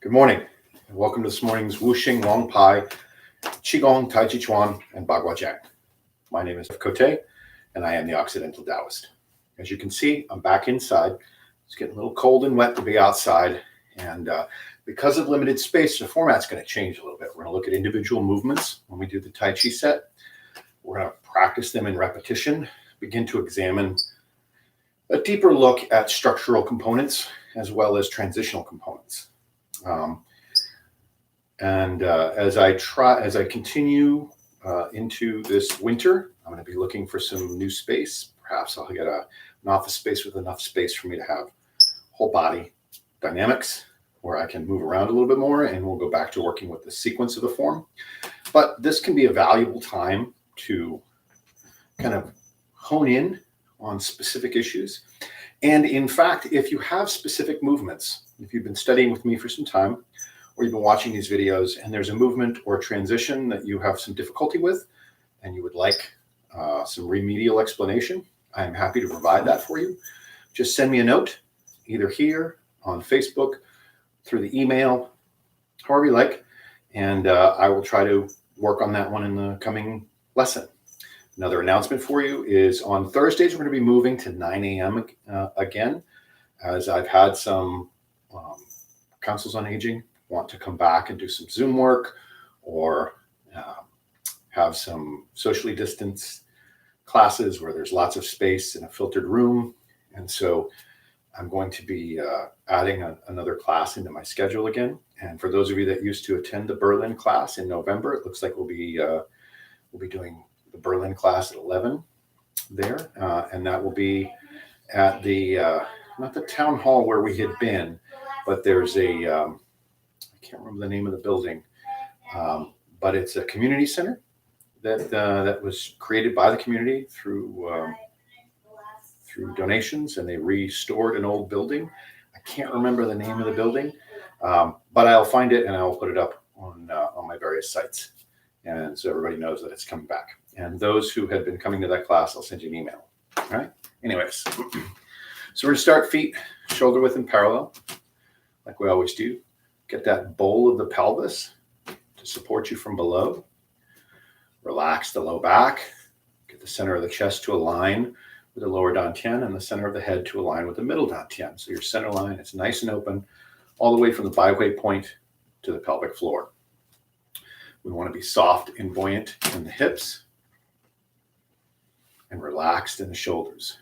Good morning, and welcome to this morning's Wuxing, Long Pai, Qigong, Taijiquan, and Baguazhang. My name is Cote, and I am the Occidental Taoist. As you can see, I'm back inside. It's getting a little cold and wet to be outside, and because of limited space, the format's going to change a little bit. We're going to look at individual movements when we do the Tai Chi set. We're going to practice them in repetition, begin to examine a deeper look at structural components as well as transitional components. As I continue into this winter, I'm going to be looking for some new space. Perhaps I'll get an office space with enough space for me to have whole body dynamics where I can move around a little bit more, and we'll go back to working with the sequence of the form. But this can be a valuable time to kind of hone in on specific issues. And in fact, if you have specific movements, if you've been studying with me for some time, or you've been watching these videos and there's a movement or a transition that you have some difficulty with, and you would like some remedial explanation, I'm happy to provide that for you. Just send me a note, either here, on Facebook, through the email, however you like, and I will try to work on that one in the coming lesson. Another announcement for you is on Thursdays, we're going to be moving to 9 a.m. Again, as I've had some councils on aging want to come back and do some Zoom work or have some socially distanced classes where there's lots of space in a filtered room. And so I'm going to be adding another class into my schedule again. And for those of you that used to attend the Berlin class in November, it looks like we'll be doing the Berlin class at 11 there. And that will be at the, not the town hall where we had been, but there's a, I can't remember the name of the building, but it's a community center that was created by the community through donations, and they restored an old building. I can't remember the name of the building, but I'll find it and I'll put it up on my various sites. And so everybody knows that it's coming back. And those who had been coming to that class, I'll send you an email. All right. Anyways, so we're going to start feet shoulder width and parallel, like we always do. Get that bowl of the pelvis to support you from below. Relax the low back. Get the center of the chest to align with the lower dantian and the center of the head to align with the middle dantian. So your center line is nice and open all the way from the byway point to the pelvic floor. We want to be soft and buoyant in the hips and relaxed in the shoulders.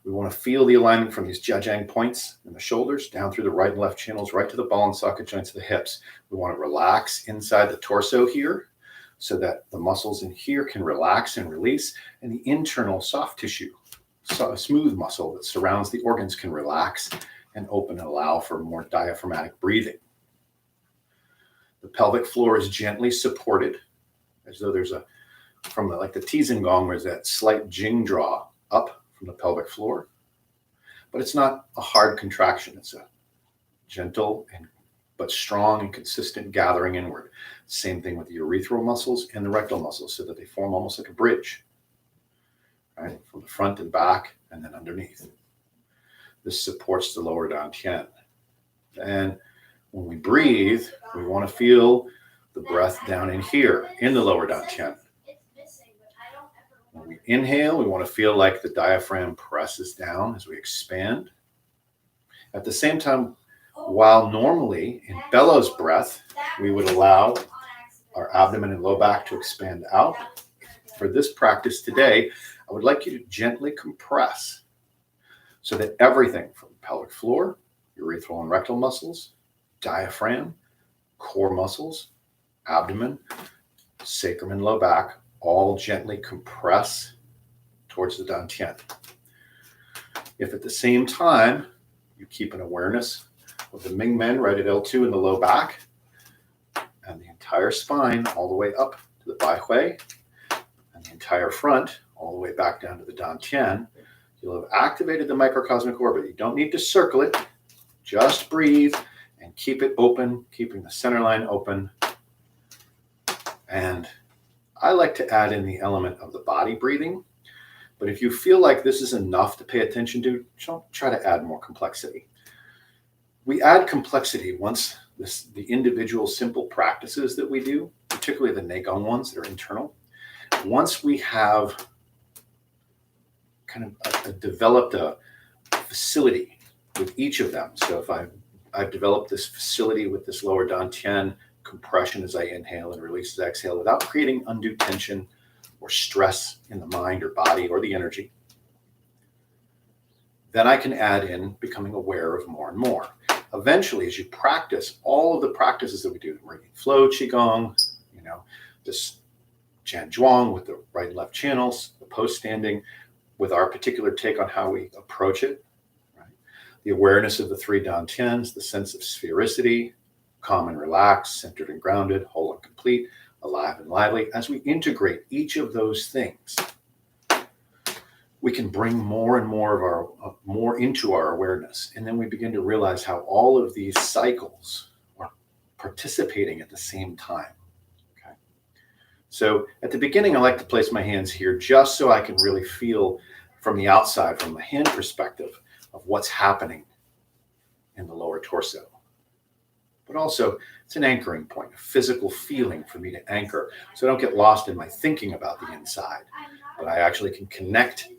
We want to feel the alignment from these jiajang points in the shoulders down through the right and left channels, right to the ball and socket joints of the hips. We want to relax inside the torso here so that the muscles in here can relax and release, and the internal soft tissue, smooth muscle that surrounds the organs can relax and open and allow for more diaphragmatic breathing. The pelvic floor is gently supported as though there's like the Qigong, where there's that slight jing draw up from the pelvic floor, but it's not a hard contraction. It's a gentle but strong and consistent gathering inward. Same thing with the urethral muscles and the rectal muscles, so that they form almost like a bridge, right? From the front and back and then underneath. This supports the lower dantian. And when we breathe, we want to feel the breath down in here in the lower dantian. When we inhale, we want to feel like the diaphragm presses down as we expand. At the same time, while normally in bellows breath, we would allow our abdomen and low back to expand out. For this practice today, I would like you to gently compress so that everything from pelvic floor, urethral and rectal muscles, diaphragm, core muscles, abdomen, sacrum and low back all gently compress towards the dantian. If at the same time you keep an awareness of the Ming Men right at L2 in the low back and the entire spine all the way up to the baihui and the entire front all the way back down to the dantian, you'll have activated the microcosmic orbit. You don't need to circle it. Just breathe and keep it open, keeping the center line open. And I like to add in the element of the body breathing, but if you feel like this is enough to pay attention to, don't try to add more complexity. We add complexity once the individual simple practices that we do, particularly the Qigong ones that are internal, once we have kind of developed a facility with each of them. So if I've developed this facility with this lower dantian compression as I inhale and release as I exhale without creating undue tension or stress in the mind or body or the energy, then I can add in becoming aware of more and more. Eventually, as you practice all of the practices that we do, meridian flow, Qigong, this Zhuang with the right and left channels, the post standing, with our particular take on how we approach it, right? The awareness of the three dantians, the sense of sphericity, calm and relaxed, centered and grounded, whole and complete, alive and lively. As we integrate each of those things, we can bring more and more of more into our awareness. And then we begin to realize how all of these cycles are participating at the same time. Okay. So at the beginning, I like to place my hands here just so I can really feel from the outside, from the hand perspective, of what's happening in the lower torso. But also, it's an anchoring point, a physical feeling for me to anchor, so I don't get lost in my thinking about the inside, but I actually can connect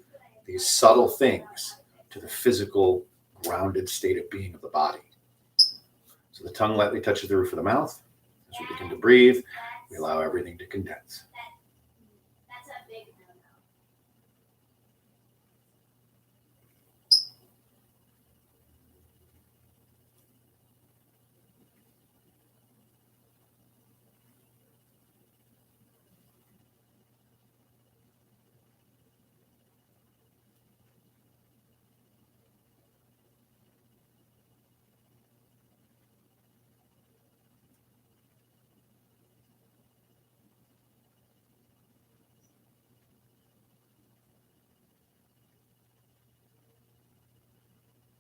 these subtle things to the physical, grounded state of being of the body. So the tongue lightly touches the roof of the mouth. As we begin to breathe, we allow everything to condense.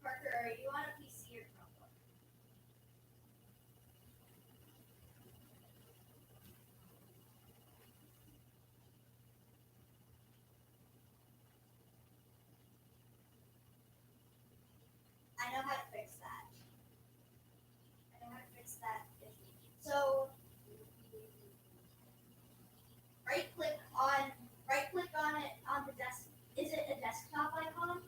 Parker, are you on a PC or Chromebook? I know how to fix that. So right click on it on the desk. Is it a desktop icon?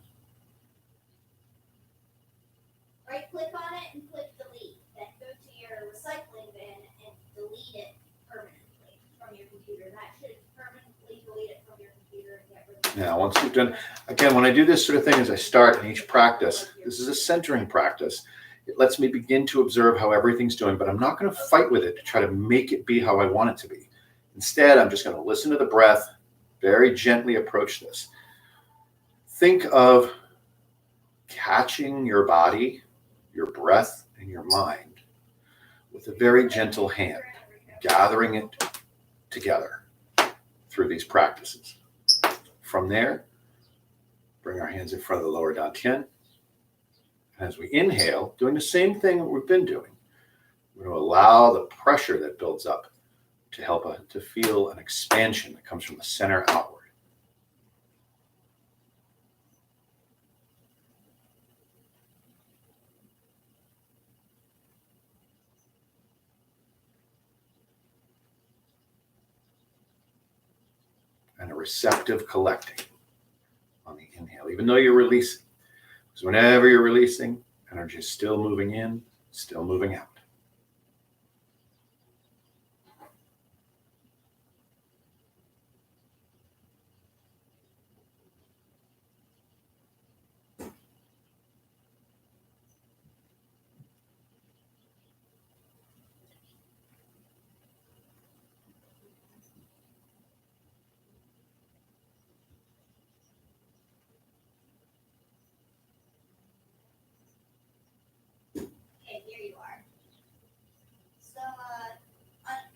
Right click on it and click delete. Then go to your recycling bin and delete it permanently from your computer. That should permanently delete it from your computer and get rid of it. Now, once you've done, again, when I do this sort of thing as I start in each practice, this is a centering practice. It lets me begin to observe how everything's doing, but I'm not going to fight with it to try to make it be how I want it to be. Instead, I'm just going to listen to the breath, very gently approach this. Think of catching your body, your breath, and your mind with a very gentle hand, gathering it together through these practices. From there, bring our hands in front of the lower dantian. As we inhale, doing the same thing that we've been doing, we're going to allow the pressure that builds up to help us to feel an expansion that comes from the center outward. And a receptive collecting on the inhale, even though you're releasing. Because whenever you're releasing, energy is still moving in, still moving out. Okay, here you are. So,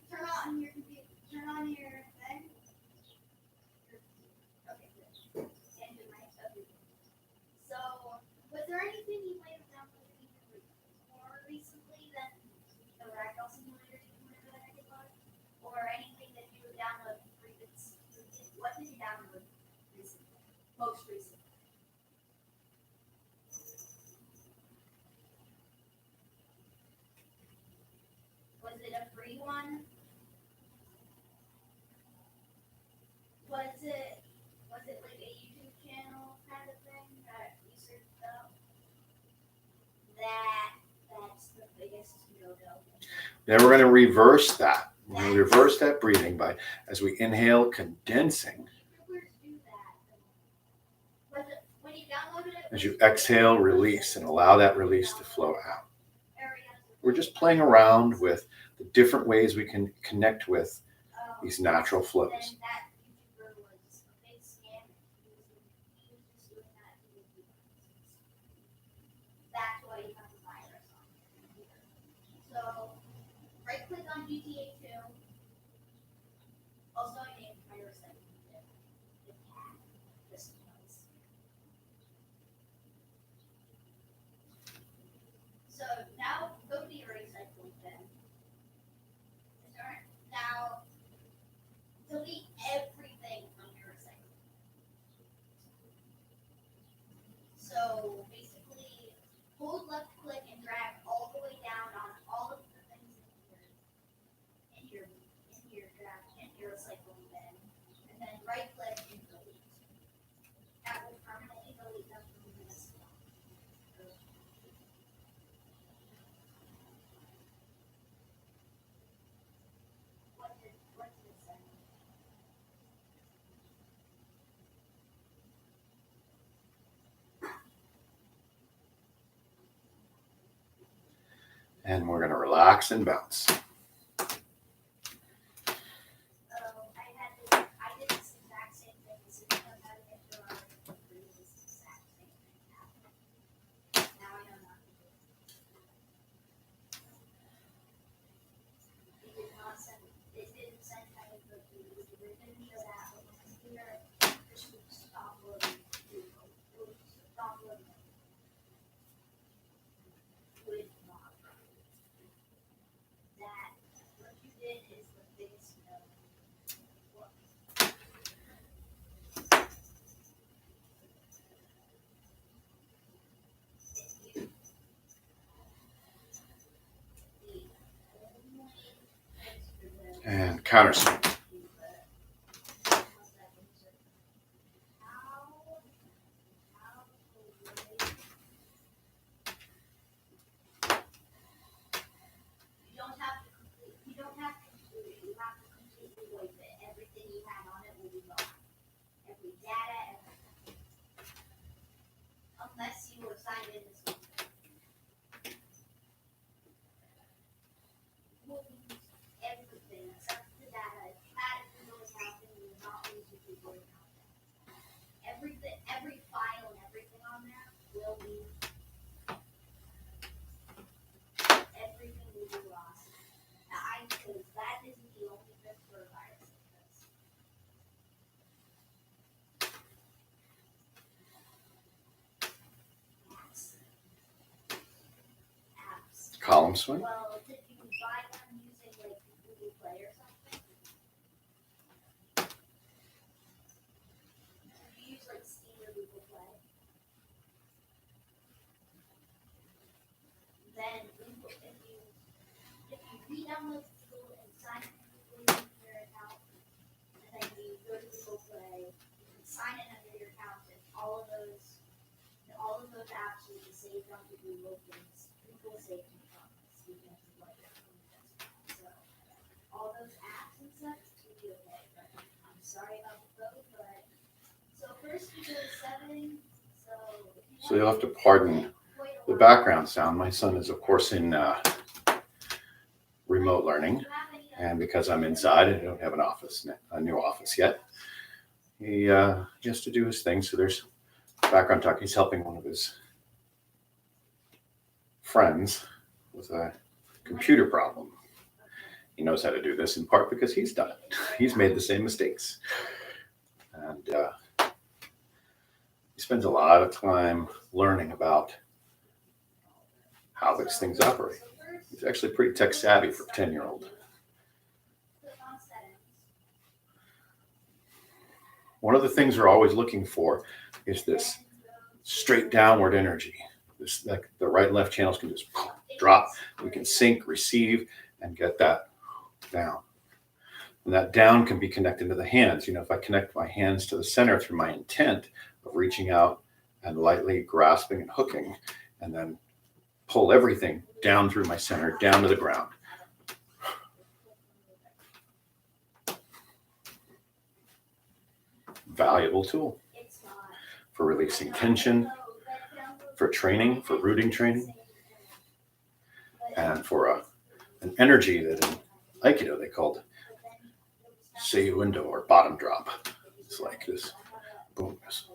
turn on your computer. Turn on your thing. Okay, good. And your mic. Okay. So, was there anything you might have downloaded more recently than the Ragdoll Simulator that I think about? Or anything that you would download previously? What did you download recently? Most recently? free one. Was it like a YouTube channel kind of thing that you searched up? That's the biggest no-go. Then we're going to reverse that. We're going to reverse that breathing by, as we inhale, condensing. When you downloaded it, As you exhale, release, and allow that release to flow out. We're just playing around with the different ways we can connect with these natural flows. Then that YouTuber was a big scam. He was just doing that to make people. That's why you have a virus on your computer. So right click on GTA 2. Also I named virus that it had this was. So now go to your recycling bin. Now delete everything from your recycling. So basically, hold left click and drag all the way down on all of the things in your recycling bin, and then right click and delete. That will permanently delete them from this one. What did it say? And we're going to relax and bounce. I did this exact same thing. This is because I get to our this exact same thing happened. Now I know not to do it. It didn't send kind of the it didn't show that on the computer. Just would stop loading. It would stop loading. Would not run. That what you did is the biggest no. And counterswing. You don't have to complete it. You have to completely wipe it. Everything you had on it will be gone. Every data, everything. Unless you were signed in as well. We'll use everything except the data. If you had a Google account, then you will not use your Google account. Every file and everything on there will be everything will be lost. Because that isn't the only fix for a virus like this. Apps. Column swing. Well, did you buy them using like Google Play or something? Did you use like Steam or Google Play? Then if you re-download Google and sign in your account, and then you go to Google Play, you can sign in under your account, and all of those apps will be saved onto Google things. Google saved them from us. We can like it from the desktop. So all those apps and such will be okay. But I'm sorry about the code, but so first you go to settings. So you'll have to pardon the background sound. My son is, of course, in remote learning. And because I'm inside and I don't have a new office yet, he has to do his thing. So there's background talk. He's helping one of his friends with a computer problem. He knows how to do this in part because he's done it. He's made the same mistakes. And he spends a lot of time learning about how these things operate. He's actually pretty tech savvy for a 10-year-old. One of the things we're always looking for is this straight downward energy. This, like the right and left channels can just drop. We can sync, receive, and get that down. And that down can be connected to the hands. You know, if I connect my hands to the center through my intent of reaching out and lightly grasping and hooking, and then pull everything down through my center, down to the ground. Valuable tool for releasing tension, for training, for rooting training, and for an energy that in Aikido they called Seiyuindo, or bottom drop. It's like this, boom, this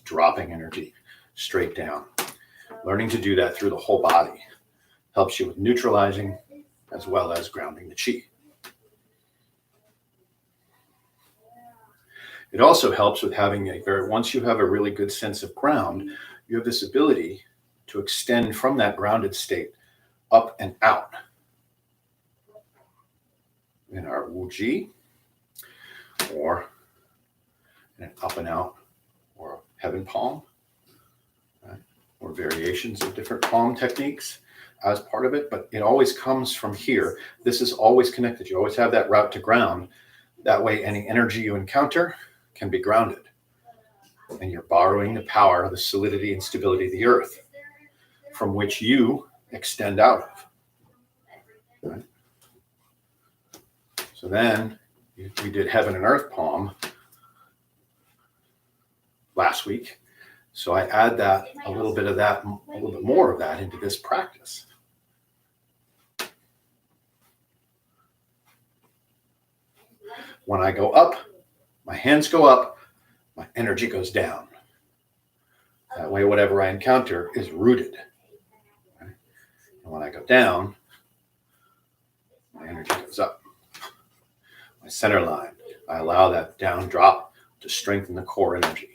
dropping energy straight down. Learning to do that through the whole body helps you with neutralizing as well as grounding the chi. It also helps with having once you have a really good sense of ground, you have this ability to extend from that grounded state up and out. In our Wuji, or an up and out, or heaven palm, right? Or variations of different palm techniques as part of it, but it always comes from here. This is always connected. You always have that route to ground. That way, any energy you encounter can be grounded. And you're borrowing the power, the solidity and stability of the earth, from which you extend out of. Right? So then, we did heaven and earth palm last week. So I add that, a little bit of that, a little bit more of that into this practice. When I go up, my hands go up, my energy goes down. That way, whatever I encounter is rooted. Right? And when I go down, my energy goes up. My center line, I allow that down drop to strengthen the core energy.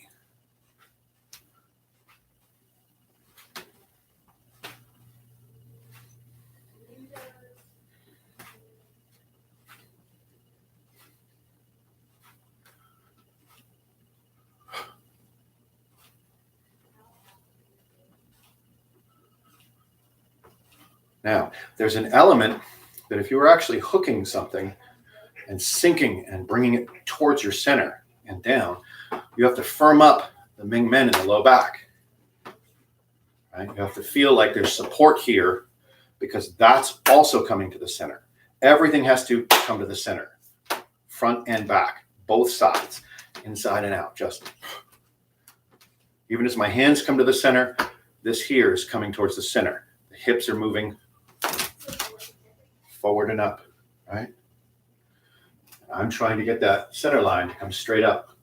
Now, there's an element that if you were actually hooking something and sinking and bringing it towards your center and down, you have to firm up the Ming Men in the low back. Right? You have to feel like there's support here, because that's also coming to the center. Everything has to come to the center, front and back, both sides, inside and out. Just even as my hands come to the center, this here is coming towards the center. The hips are moving forward and up, right? I'm trying to get that center line to come straight up.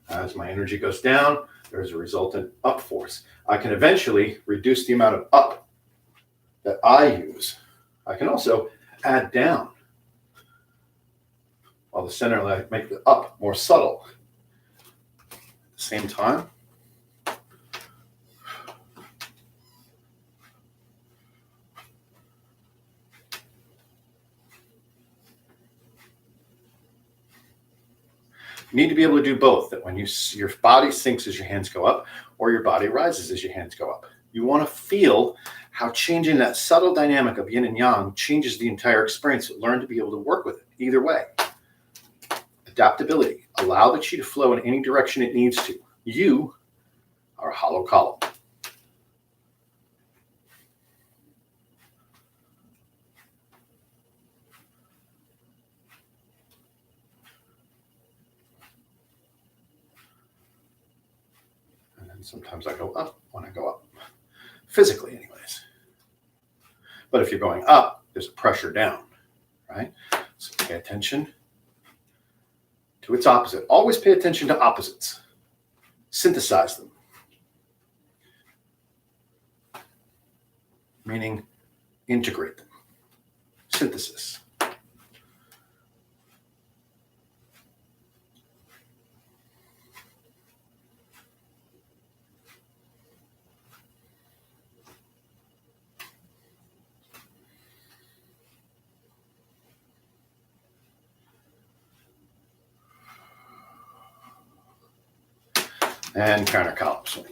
As my energy goes down, there's a resultant up force. I can eventually reduce the amount of up that I use. I can also add down, while the center line make the up more subtle. At the same time, you need to be able to do both, that when your body sinks as your hands go up, or your body rises as your hands go up. You want to feel how changing that subtle dynamic of yin and yang changes the entire experience. Learn to be able to work with it either way. Adaptability. Allow the chi to flow in any direction it needs to. You are a hollow column. And then sometimes I go up when I go up. Physically, anyways. But if you're going up, there's a pressure down, right? So pay attention to its opposite. Always pay attention to opposites. Synthesize them. Meaning integrate them. Synthesis. And counter column swing.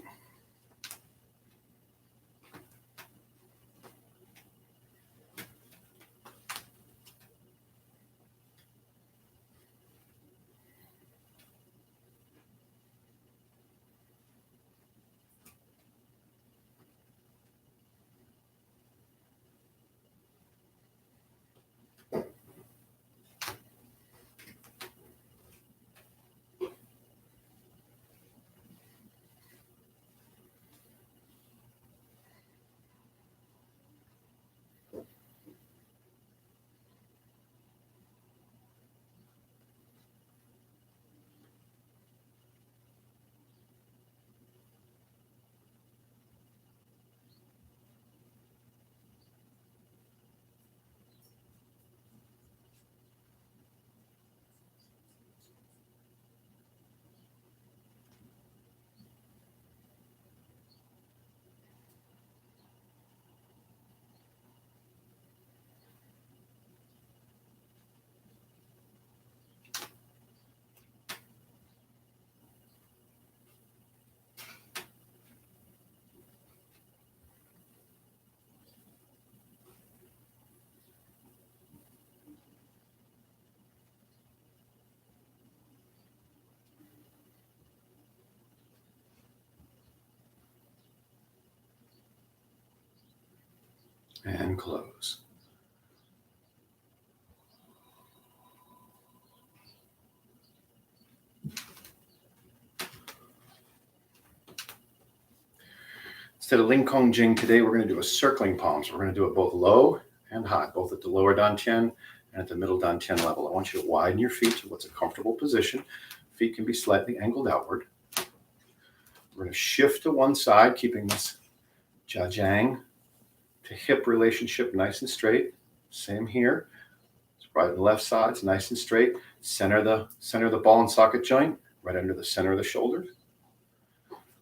and close. Instead of Ling Kong Jing today, we're going to do a circling palm. So we're going to do it both low and high, both at the lower dantian and at the middle dantian level. I want you to widen your feet to what's a comfortable position. Feet can be slightly angled outward. We're going to shift to one side, keeping this jiajang to hip relationship nice and straight. Same here. Right and left sides, nice and straight. Center the ball and socket joint, right under the center of the shoulders.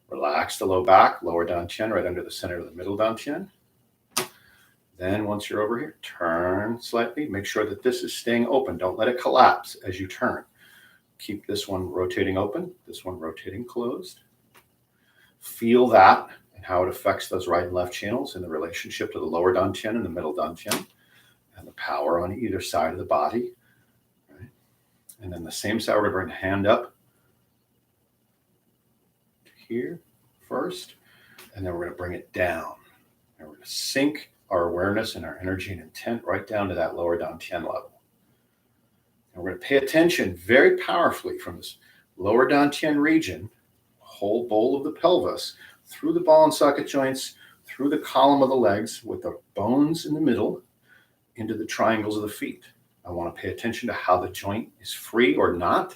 Relax the low back, lower dantian, right under the center of the middle dantian. Then once you're over here, turn slightly. Make sure that this is staying open. Don't let it collapse as you turn. Keep this one rotating open, this one rotating closed. Feel that and how it affects those right and left channels in the relationship to the lower dantian and the middle dantian, and the power on either side of the body. Right? And then the same side, we're going to bring the hand up to here first, and then we're going to bring it down. And we're going to sink our awareness and our energy and intent right down to that lower dantian level. And we're going to pay attention very powerfully from this lower dantian region, whole bowl of the pelvis, through the ball and socket joints, through the column of the legs, with the bones in the middle, into the triangles of the feet. I want to pay attention to how the joint is free or not.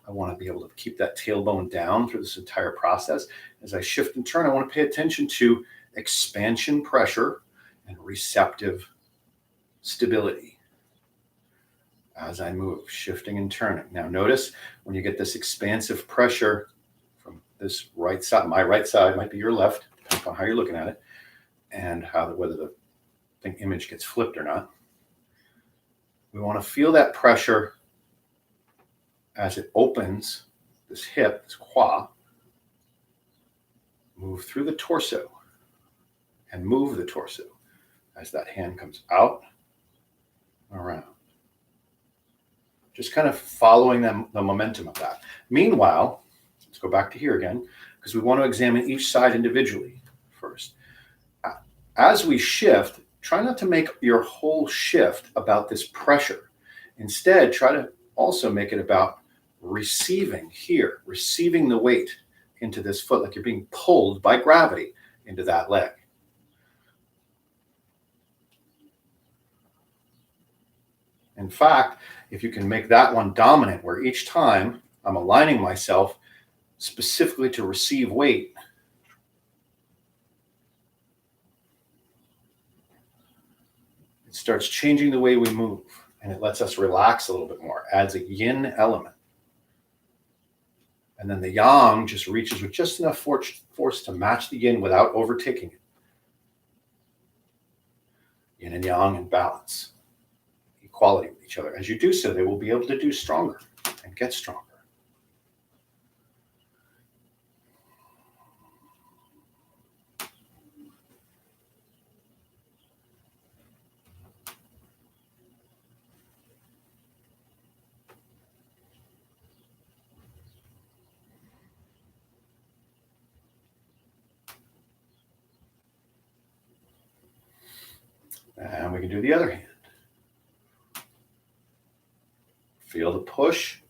I want to be able to keep that tailbone down through this entire process. As I shift and turn, I want to pay attention to expansion pressure and receptive stability as I move, shifting and turning. Now notice when you get this expansive pressure from this right side, my right side might be your left, depending on how you're looking at it, and whether the image gets flipped or not. We want to feel that pressure as it opens this hip, this quad, move through the torso and move the torso as that hand comes out and around. Just kind of following the momentum of that. Meanwhile, let's go back to here again, because we want to examine each side individually first. As we shift, try not to make your whole shift about this pressure. Instead, try to also make it about receiving here, receiving the weight into this foot, like you're being pulled by gravity into that leg. In fact, if you can make that one dominant, where each time I'm aligning myself specifically to receive weight, it starts changing the way we move, and it lets us relax a little bit more, adds a yin element. And then the yang just reaches with just enough force to match the yin without overtaking it. Yin and yang in balance, equality with each other. As you do so, they will be able to do stronger and get stronger. And we can do the other hand. Feel the push,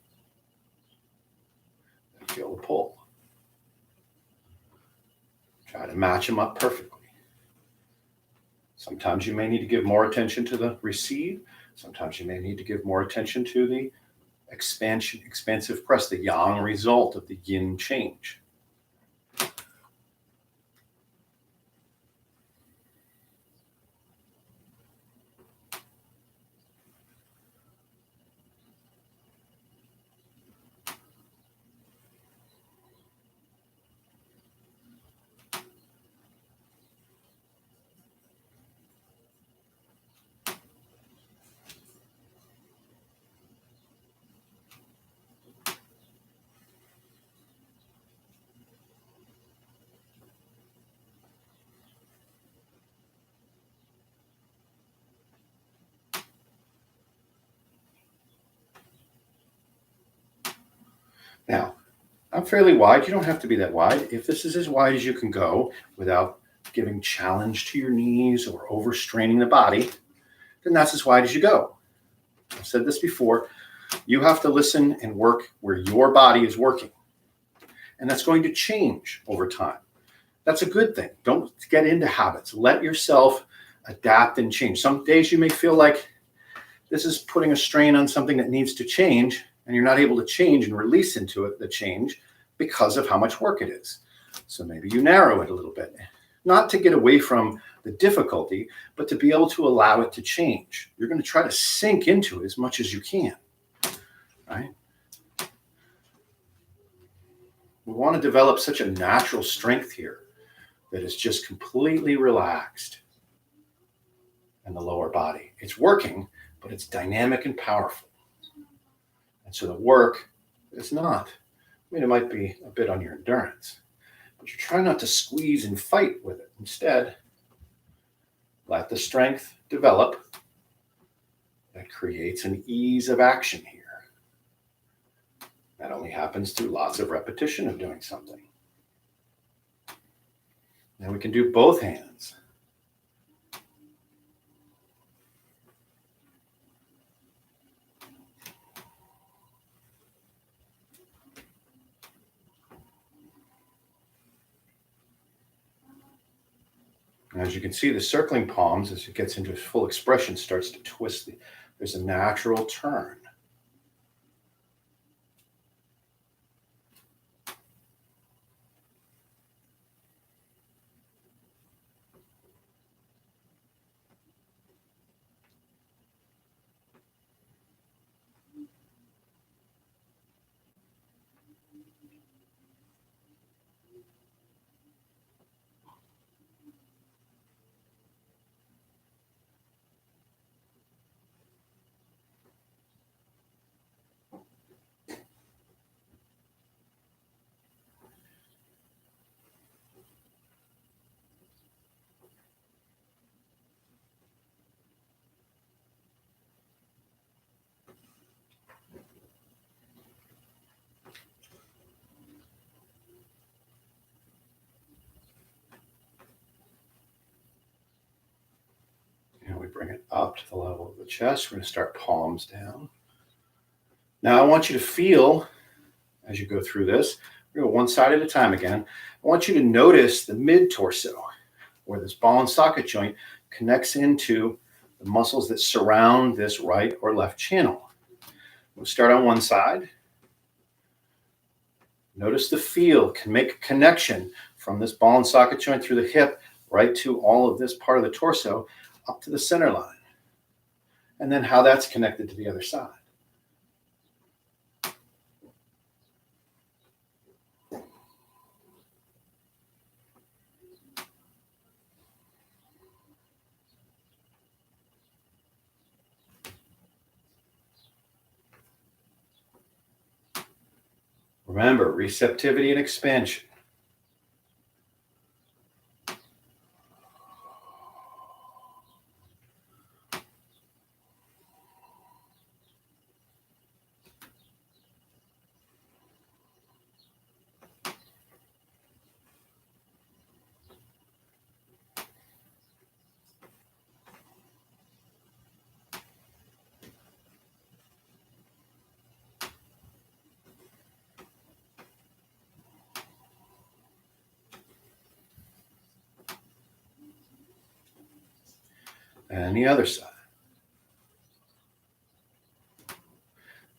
and feel the pull. Try to match them up perfectly. Sometimes you may need to give more attention to the receive. Sometimes you may need to give more attention to the expansive press, the yang result of the yin change. Now, I'm fairly wide. You don't have to be that wide. If this is as wide as you can go without giving challenge to your knees or overstraining the body, then that's as wide as you go. I've said this before. You have to listen and work where your body is working. And that's going to change over time. That's a good thing. Don't get into habits. Let yourself adapt and change. Some days you may feel like this is putting a strain on something that needs to change, and you're not able to change and release into it the change because of how much work it is. So maybe you narrow it a little bit, not to get away from the difficulty, but to be able to allow it to change. You're going to try to sink into it as much as you can, right? We want to develop such a natural strength here that is just completely relaxed in the lower body. It's working, but it's dynamic and powerful. And so the work is not. I mean, it might be a bit on your endurance, but you're trying not to squeeze and fight with it. Instead, let the strength develop. That creates an ease of action here. That only happens through lots of repetition of doing something. Now we can do both hands. As you can see, the circling palms, as it gets into its full expression, starts to twist. There's a natural turn. And we bring it up to the level of the chest. We're going to start palms down. Now I want you to feel, as you go through this, we're going to go one side at a time again. I want you to notice the mid-torso, where this ball and socket joint connects into the muscles that surround this right or left channel. We'll start on one side. Notice the feel, can make a connection from this ball and socket joint through the hip right to all of this part of the torso up to the center line. And then how that's connected to the other side. Remember, receptivity and expansion. And the other side.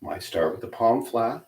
Might start with the palm flat.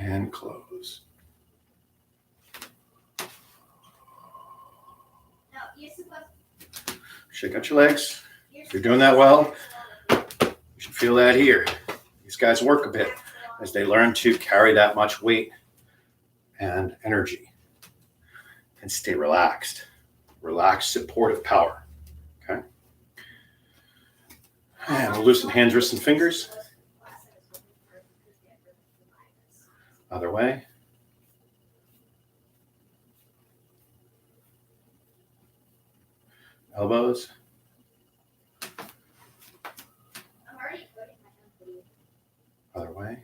and close. No, you're supposed Shake out your legs. If you're doing that well, you should feel that here. These guys work a bit as they learn to carry that much weight and energy and stay relaxed. Relaxed, supportive power. Okay. And we'll loosen hands, wrists, and fingers. Other way. Elbows. I'm already putting my hand for you. Other way.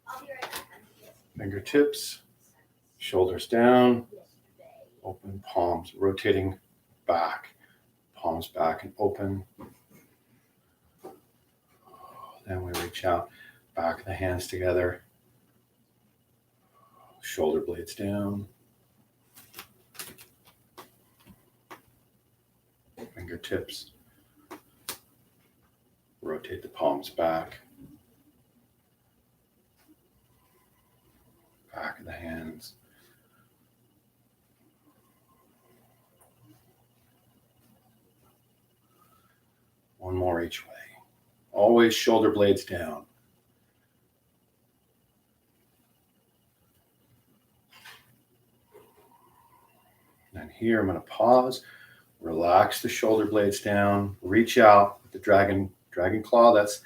I'll be right back. Fingertips. Shoulders down. Open palms. Rotating back. Palms back and open. Then we reach out. Back of the hands together. Shoulder blades down. Fingertips. Rotate the palms back. Back of the hands. One more each way. Always shoulder blades down. And here I'm going to pause, relax the shoulder blades down, reach out with the dragon claw. That's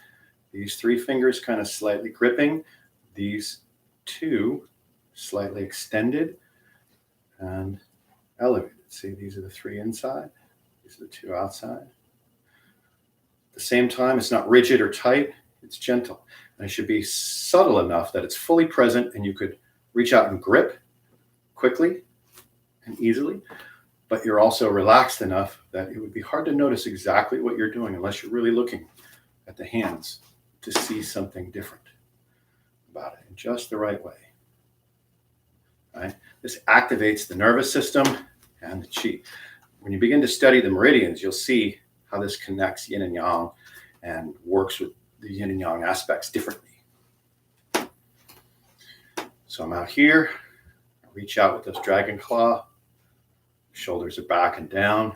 these 3 fingers kind of slightly gripping, these 2 slightly extended and elevated. See, these are the 3 inside, these are the 2 outside. At the same time, it's not rigid or tight, it's gentle. And it should be subtle enough that it's fully present and you could reach out and grip quickly and easily, but you're also relaxed enough that it would be hard to notice exactly what you're doing unless you're really looking at the hands to see something different about it in just the right way. Right? This activates the nervous system and the qi. When you begin to study the meridians, you'll see how this connects yin and yang and works with the yin and yang aspects differently. So I'm out here, I reach out with this dragon claw. Shoulders are back and down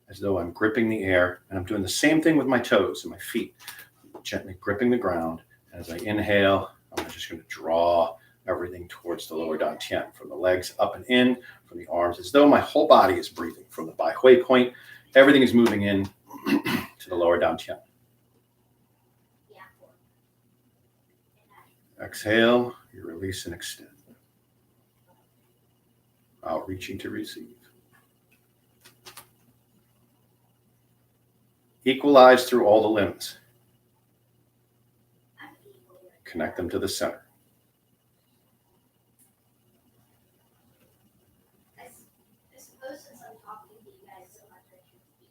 as though I'm gripping the air, and I'm doing the same thing with my toes and my feet, gently gripping the ground. As I inhale, I'm just going to draw everything towards the lower dantian, from the legs up and in, from the arms, as though my whole body is breathing. From the bai hui point, everything is moving in to the lower dantian. Exhale, you release and extend. Out, reaching to receive. Equalize through all the limbs. Connect them to the center. I suppose since I'm talking to you guys so much, I should be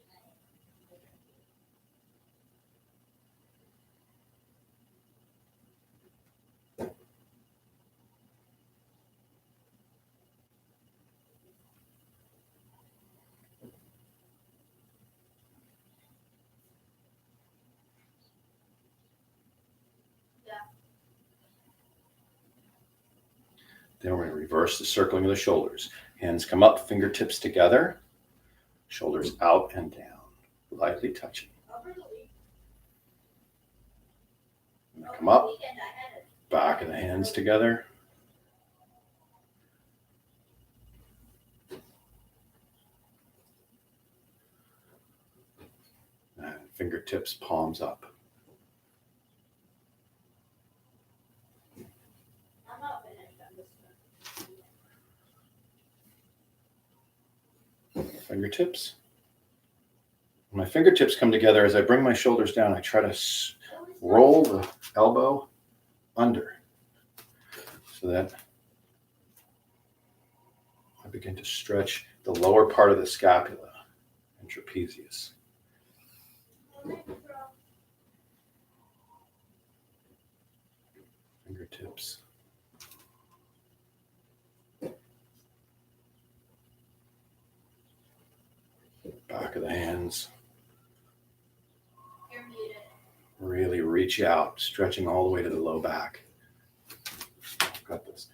Then we're going to reverse the circling of the shoulders. Hands come up, fingertips together, shoulders out and down, lightly touching. And come up, back of the hands together. And fingertips, palms up. Fingertips. When my fingertips come together, as I bring my shoulders down, I try to roll the elbow under so that I begin to stretch the lower part of the scapula and trapezius. Fingertips. Back of the hands. Really reach out, stretching all the way to the low back. Got this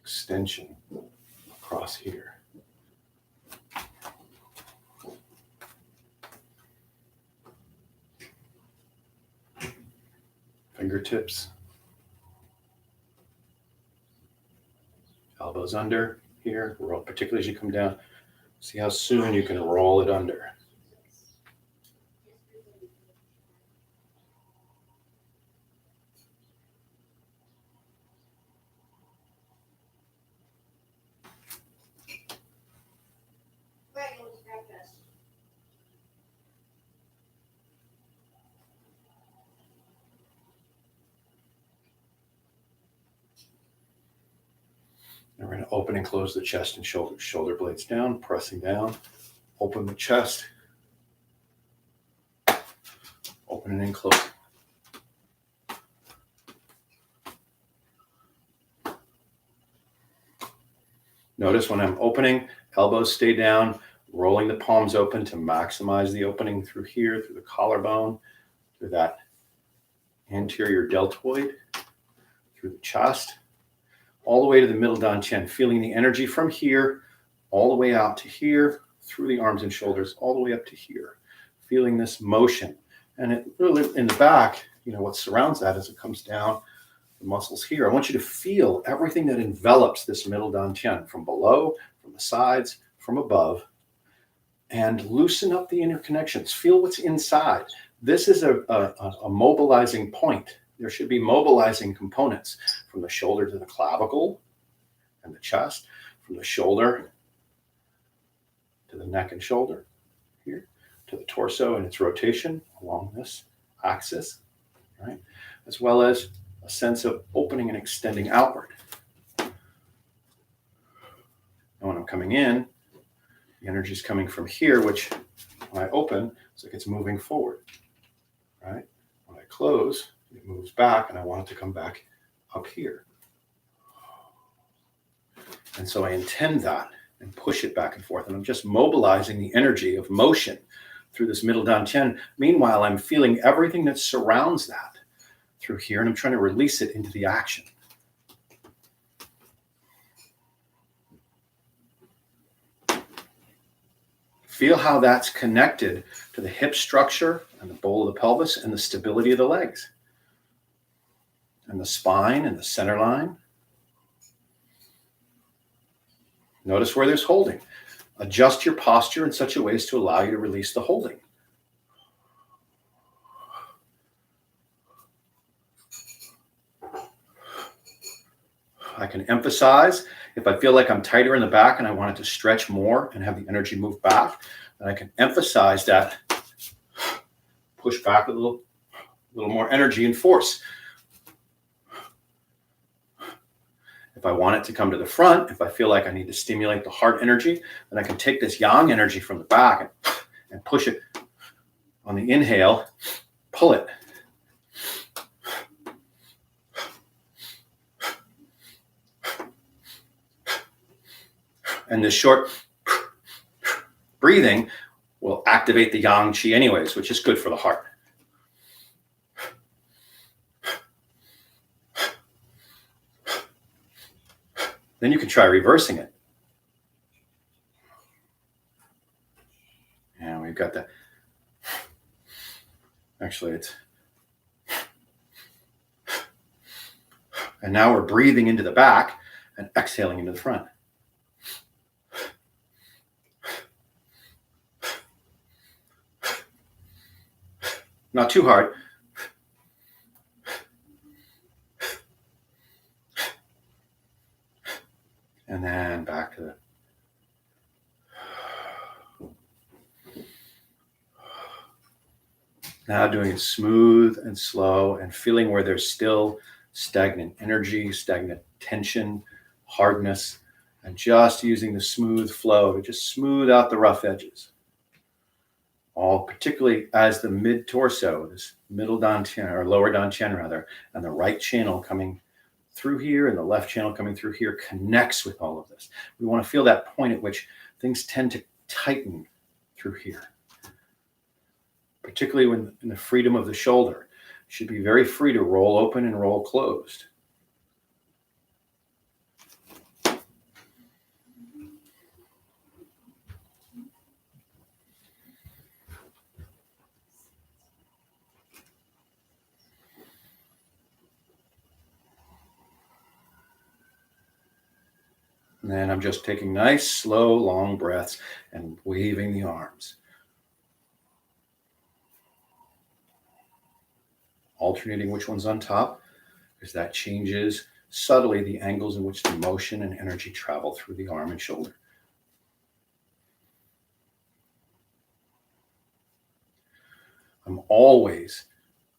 extension across here. Fingertips. Elbows under here, roll, particularly as you come down. See how soon you can roll it under. And we're going to open and close the chest and shoulder blades down, pressing down. Open the chest. Opening and closing. Notice when I'm opening, elbows stay down, rolling the palms open to maximize the opening through here, through the collarbone, through that anterior deltoid, through the chest, all the way to the middle dantian, feeling the energy from here, all the way out to here, through the arms and shoulders, all the way up to here, feeling this motion. And it really, in the back, what surrounds that as it comes down, the muscles here. I want you to feel everything that envelops this middle dantian from below, from the sides, from above, and loosen up the interconnections. Feel what's inside. This is a mobilizing point. There should be mobilizing components from the shoulder to the clavicle and the chest, from the shoulder to the neck and shoulder here, to the torso and its rotation along this axis, right? As well as a sense of opening and extending outward. And when I'm coming in, the energy is coming from here, which when I open, it's like it's moving forward, right? When I close, it moves back, and I want it to come back up here. And so I intend that and push it back and forth. And I'm just mobilizing the energy of motion through this middle dantian. Meanwhile, I'm feeling everything that surrounds that through here, and I'm trying to release it into the action. Feel how that's connected to the hip structure and the bowl of the pelvis and the stability of the legs and the spine and the center line. Notice where there's holding. Adjust your posture in such a way as to allow you to release the holding. I can emphasize if I feel like I'm tighter in the back and I want it to stretch more and have the energy move back, then I can emphasize that, push back with a little more energy and force. If I want it to come to the front, if I feel like I need to stimulate the heart energy, then I can take this yang energy from the back and push it on the inhale, pull it. And this short breathing will activate the yang qi anyways, which is good for the heart. Then you can try reversing it. And we've got that. Actually, it's. And now we're breathing into the back and exhaling into the front. Not too hard. And then back to the. Now doing it smooth and slow and feeling where there's still stagnant energy, stagnant tension, hardness, and just using the smooth flow to just smooth out the rough edges. All particularly as the mid-torso, this middle dantian, or lower dantian rather, and the right channel coming through here and the left channel coming through here connects with all of this. We want to feel that point at which things tend to tighten through here. particularly when in the freedom of the shoulder. Should be very free to roll open and roll closed. And then I'm just taking nice, slow, long breaths and waving the arms. Alternating which one's on top, because that changes subtly the angles in which the motion and energy travel through the arm and shoulder. I'm always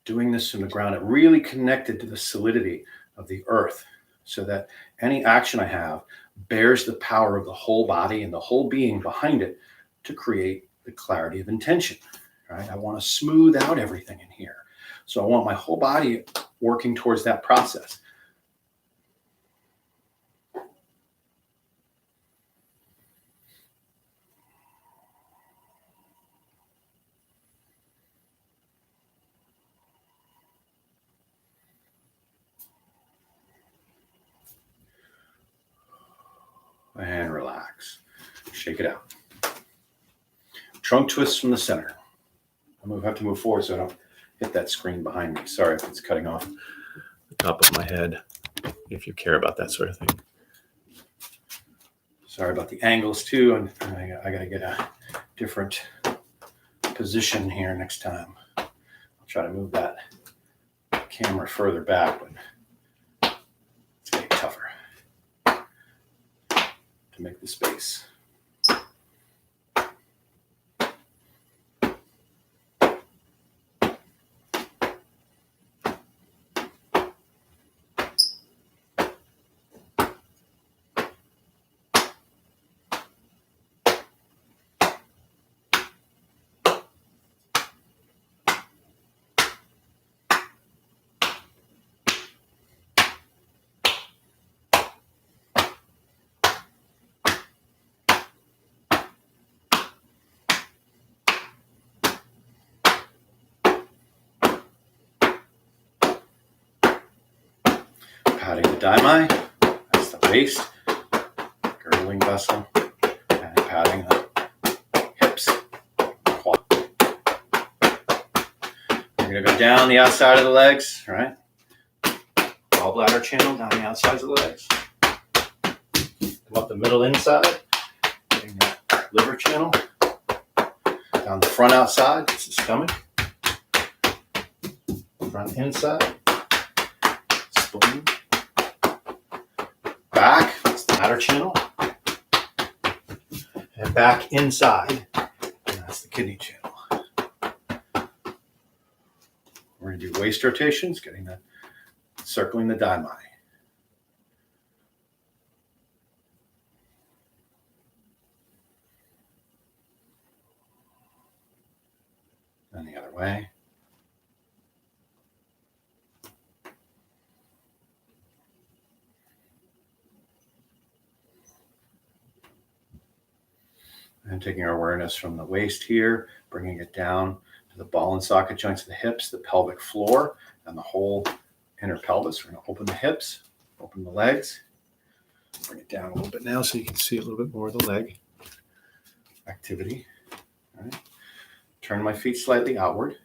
doing this in the ground, really connected to the solidity of the earth, so that any action I have bears the power of the whole body and the whole being behind it to create the clarity of intention. Right? I want to smooth out everything in here. So I want my whole body working towards that process. And relax. Shake it out. Trunk twist from the center. I'm going to have to move forward so I don't hit that screen behind me. Sorry if it's cutting off the top of my head, if you care about that sort of thing. Sorry about the angles too, and I got to get a different position here next time. I'll try to move that camera further back, but it's getting tougher to make the space. Patting the daimai, that's the waist, girdling vessel, and patting the hips, quad. We're going to go down the outside of the legs, right? Gallbladder channel down the outsides of the legs. Come up the middle inside, getting that liver channel. Down the front outside, it's the stomach. Front inside, spleen. Back, that's the bladder channel. And back inside, and that's the kidney channel. We're going to do waist rotations, getting that, circling the daimai. And the other way. And taking our awareness from the waist here, bringing it down to the ball and socket joints of the hips, the pelvic floor, and the whole inner pelvis. We're going to open the hips, open the legs. Bring it down a little bit now so you can see a little bit more of the leg activity. All right. Turn my feet slightly outward.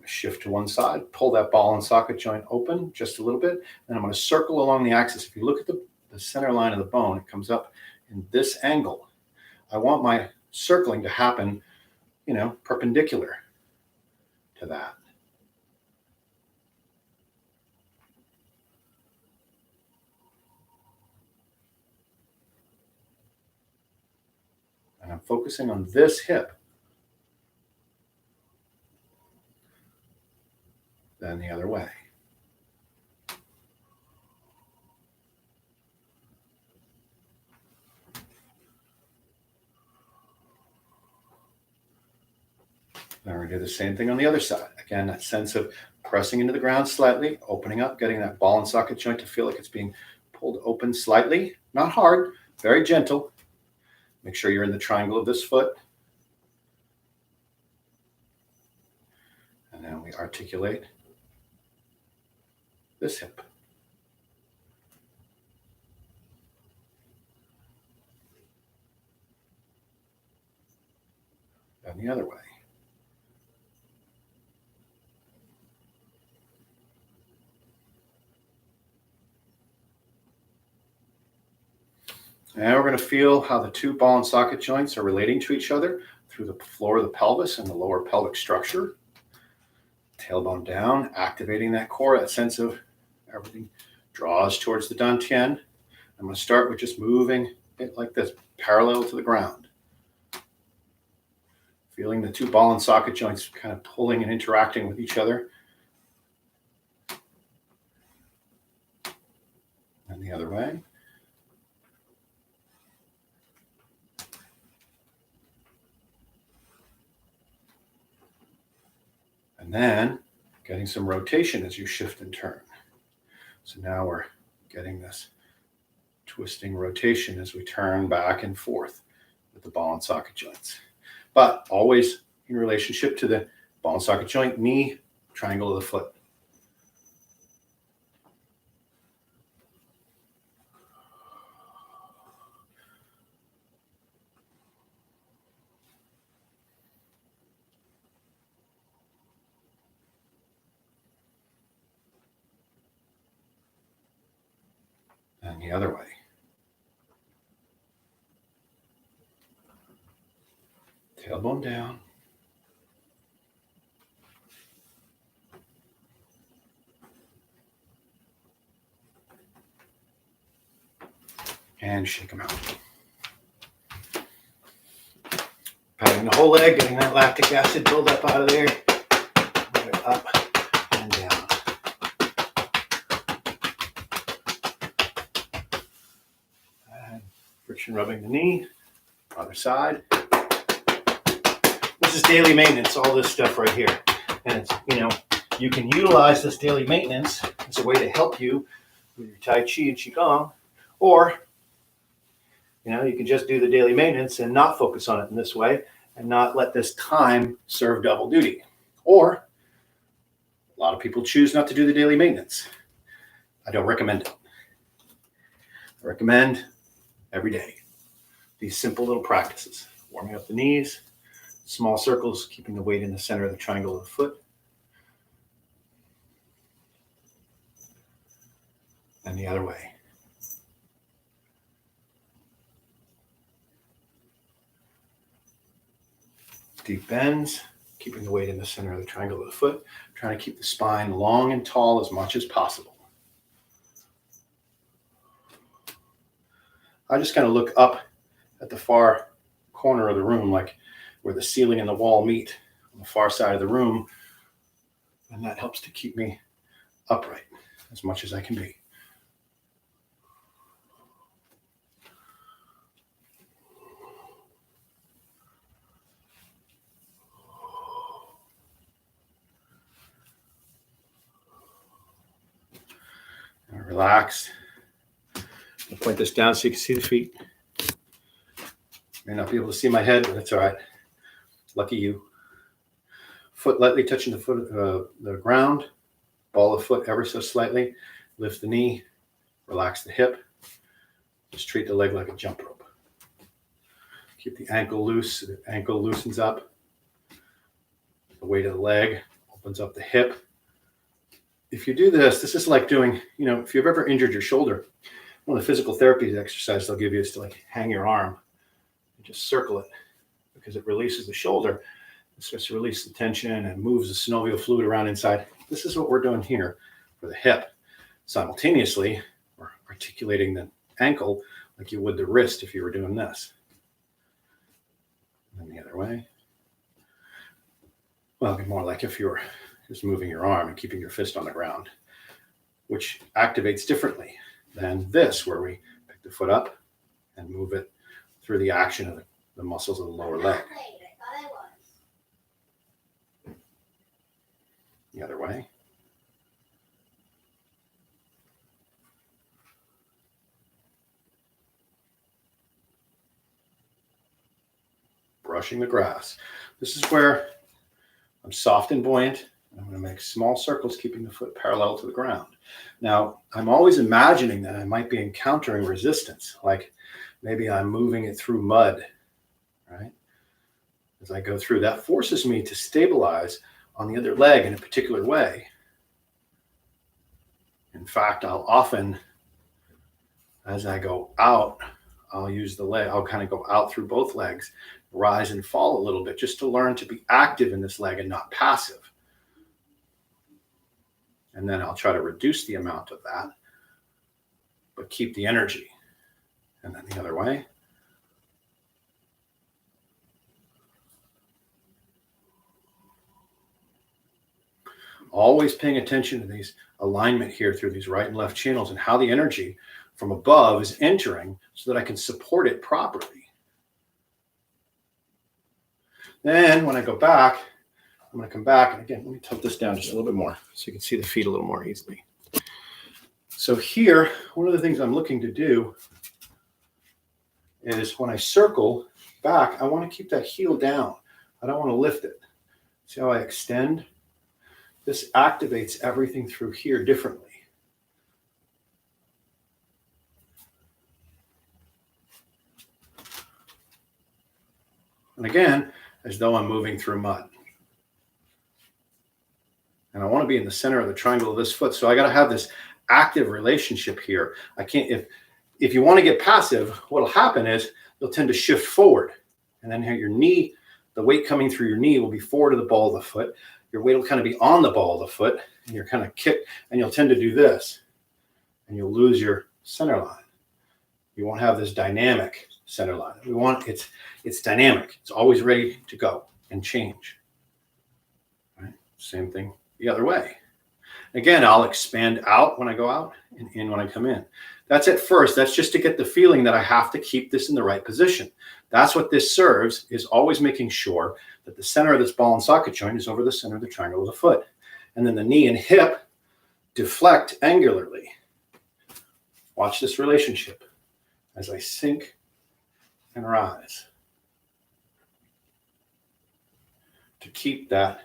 Shift to one side, pull that ball and socket joint open just a little bit, and I'm going to circle along the axis. If you look at the center line of the bone, it comes up in this angle. I want my circling to happen, perpendicular to that. And I'm focusing on this hip. Then the other way. Then we're going to do the same thing on the other side. Again, that sense of pressing into the ground slightly, opening up, getting that ball and socket joint to feel like it's being pulled open slightly. Not hard, very gentle. Make sure you're in the triangle of this foot. And then we articulate this hip. And the other way. Now we're going to feel how the two ball and socket joints are relating to each other through the floor of the pelvis and the lower pelvic structure. Tailbone down, activating that core, that sense of everything draws towards the dantian. I'm going to start with just moving it like this, parallel to the ground. Feeling the two ball and socket joints kind of pulling and interacting with each other. And the other way. And then getting some rotation as you shift and turn. So now we're getting this twisting rotation as we turn back and forth with the ball and socket joints. But always in relationship to the ball and socket joint, knee, triangle of the foot. And the other way. Tailbone down. And shake them out. Patting the whole leg, getting that lactic acid buildup out of there. Move it up and down. And friction rubbing the knee. Other side. This is daily maintenance, all this stuff right here. And it's, you can utilize this daily maintenance as a way to help you with your Tai Chi and Qigong, or you can just do the daily maintenance and not focus on it in this way and not let this time serve double duty. Or a lot of people choose not to do the daily maintenance. I don't recommend it. I recommend every day these simple little practices. Warming up the knees, small circles, keeping the weight in the center of the triangle of the foot. And the other way. Deep bends, keeping the weight in the center of the triangle of the foot, trying to keep the spine long and tall as much as possible. I just kind of look up at the far corner of the room, like where the ceiling and the wall meet on the far side of the room, and that helps to keep me upright as much as I can be. Relax. I'll point this down so you can see the feet. May not be able to see my head, but that's all right. Lucky you. Foot lightly touching the ground. Ball the foot ever so slightly. Lift the knee. Relax the hip. Just treat the leg like a jump rope. Keep the ankle loose. The ankle loosens up. The weight of the leg opens up the hip. If you do this, this is like doing, if you've ever injured your shoulder, one of the physical therapy exercises they'll give you is to hang your arm and just circle it, because it releases the shoulder. It starts to release the tension and moves the synovial fluid around inside. This is what we're doing here for the hip. Simultaneously, we're articulating the ankle like you would the wrist if you were doing this. And then the other way. Well, it'd be more like if you were just moving your arm and keeping your fist on the ground, which activates differently than this, where we pick the foot up and move it through the action of the muscles of the lower leg. The other way. Brushing the grass. This is where I'm soft and buoyant I'm going to make small circles, keeping the foot parallel to the ground. Now, I'm always imagining that I might be encountering resistance, like maybe I'm moving it through mud, right? As I go through, that forces me to stabilize on the other leg in a particular way. In fact, I'll often, as I go out, I'll use the leg, I'll kind of go out through both legs, rise and fall a little bit, just to learn to be active in this leg and not passive. And then I'll try to reduce the amount of that, but keep the energy. And then the other way. Always paying attention to these alignment here through these right and left channels and how the energy from above is entering so that I can support it properly. Then when I go back, I'm going to come back, and again, let me tilt this down just a little bit more so you can see the feet a little more easily. So here, one of the things I'm looking to do is when I circle back, I want to keep that heel down. I don't want to lift it. See how I extend? This activates everything through here differently. And again, as though I'm moving through mud. And I want to be in the center of the triangle of this foot. So I got to have this active relationship here. I can't, if you want to get passive, what'll happen is you'll tend to shift forward. And then your knee, the weight coming through your knee will be forward of the ball of the foot. Your weight will kind of be on the ball of the foot, and you're kind of kicked, and you'll tend to do this, and you'll lose your center line. You won't have this dynamic center line. We want it's dynamic. It's always ready to go and change. Right? Same thing the other way. Again, I'll expand out when I go out and in when I come in. That's at first. That's just to get the feeling that I have to keep this in the right position. That's what this serves, is always making sure that the center of this ball and socket joint is over the center of the triangle of the foot. And then the knee and hip deflect angularly. Watch this relationship as I sink and rise to keep that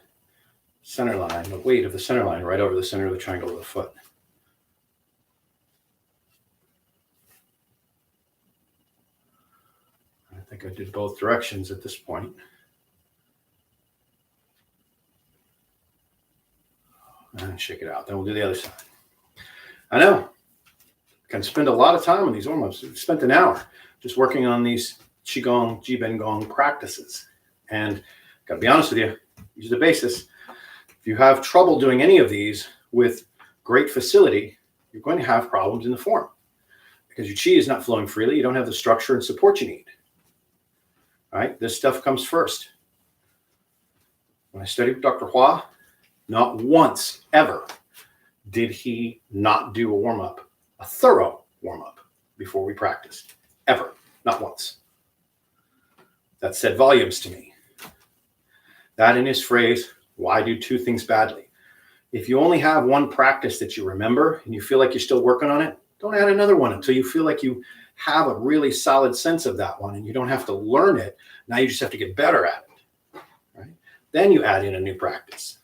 center line, the weight of the center line right over the center of the triangle of the foot. I think I did both directions at this point. And shake it out. Then we'll do the other side. I know. I can spend a lot of time on these warm-ups. I've spent an hour just working on these Qigong, Jibengong practices. And got to be honest with you, these are the basis. If you have trouble doing any of these with great facility, you're going to have problems in the form because your chi is not flowing freely. You don't have the structure and support you need. All right, this stuff comes first. When I studied with Dr. Hua, not once ever did he not do a warm-up, a thorough warm-up before we practiced. Ever. Not once. That said volumes to me. That in his phrase, why do two things badly? If you only have one practice that you remember and you feel like you're still working on it, don't add another one until you feel like you have a really solid sense of that one and you don't have to learn it. Now you just have to get better at it. Right? Then you add in a new practice.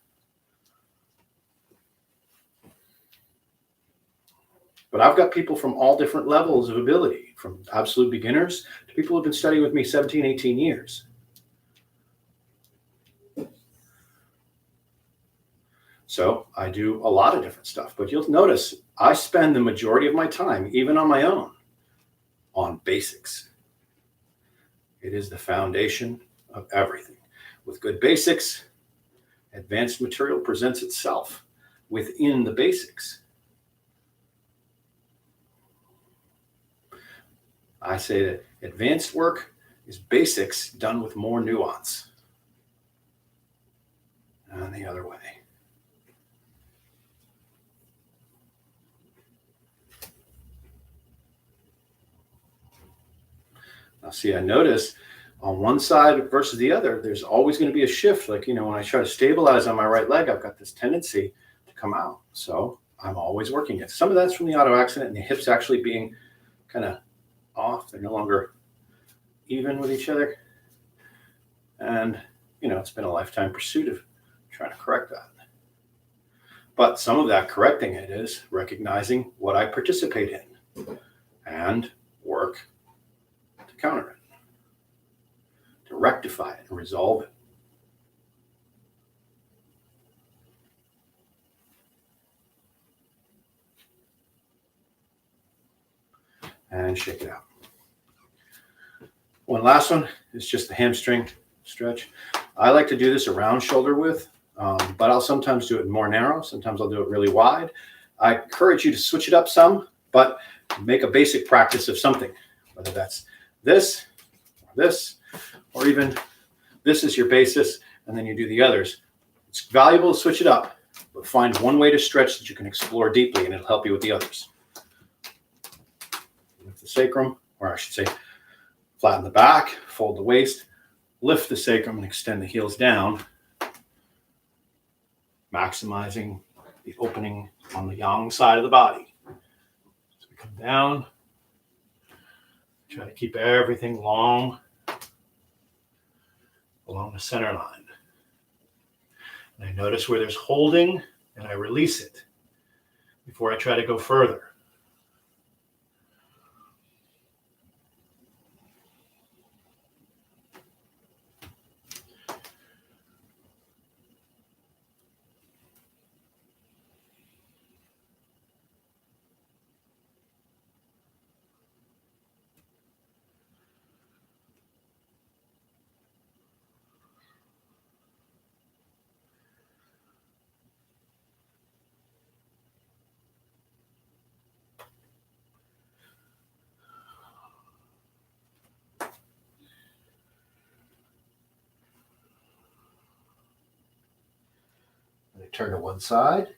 But I've got people from all different levels of ability, from absolute beginners to people who've been studying with me 17, 18 years. So I do a lot of different stuff, but you'll notice I spend the majority of my time, even on my own, on basics. It is the foundation of everything. With good basics, advanced material presents itself within the basics. I say that advanced work is basics done with more nuance. And the other way. Now see, I notice on one side versus the other, there's always going to be a shift. Like, when I try to stabilize on my right leg, I've got this tendency to come out. So I'm always working it. Some of that's from the auto accident and the hips actually being kind of off. They're no longer even with each other. And, it's been a lifetime pursuit of trying to correct that. But some of that correcting it is recognizing what I participate in and work to counter it, to rectify it and resolve it. And shake it out. One last one is just the hamstring stretch. I like to do this around shoulder width, but I'll sometimes do it more narrow. Sometimes I'll do it really wide. I encourage you to switch it up some, but make a basic practice of something, whether that's this, or even this is your basis, and then you do the others. It's valuable to switch it up, but find one way to stretch that you can explore deeply, and it'll help you with the others. Lift the sacrum, or I should say, flatten the back, fold the waist, lift the sacrum, and extend the heels down, maximizing the opening on the yang side of the body. So we come down, try to keep everything long along the center line. And I notice where there's holding, and I release it before I try to go further. Turn to one side,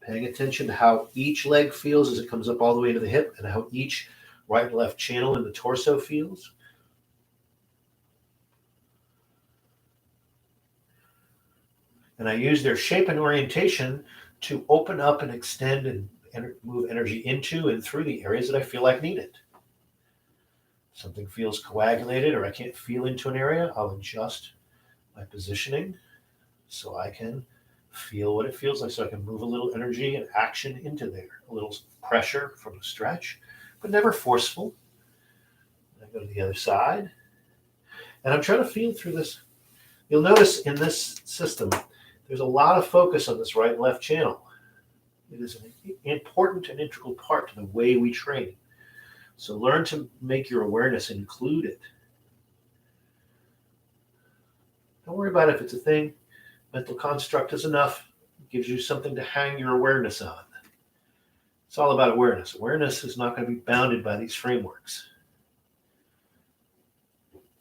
paying attention to how each leg feels as it comes up all the way to the hip, and how each right and left channel in the torso feels. And I use their shape and orientation to open up and extend and move energy into and through the areas that I feel like need it. Something feels coagulated or I can't feel into an area, I'll adjust my positioning so I can feel what it feels like, so I can move a little energy and action into there. A little pressure from a stretch, but never forceful. I go to the other side, and I'm trying to feel through this. You'll notice in this system, there's a lot of focus on this right and left channel. It is an important and integral part to the way we train. So learn to make your awareness include it. Don't worry about if it's a thing. Mental construct is enough. It gives you something to hang your awareness on. It's all about awareness. Awareness is not going to be bounded by these frameworks.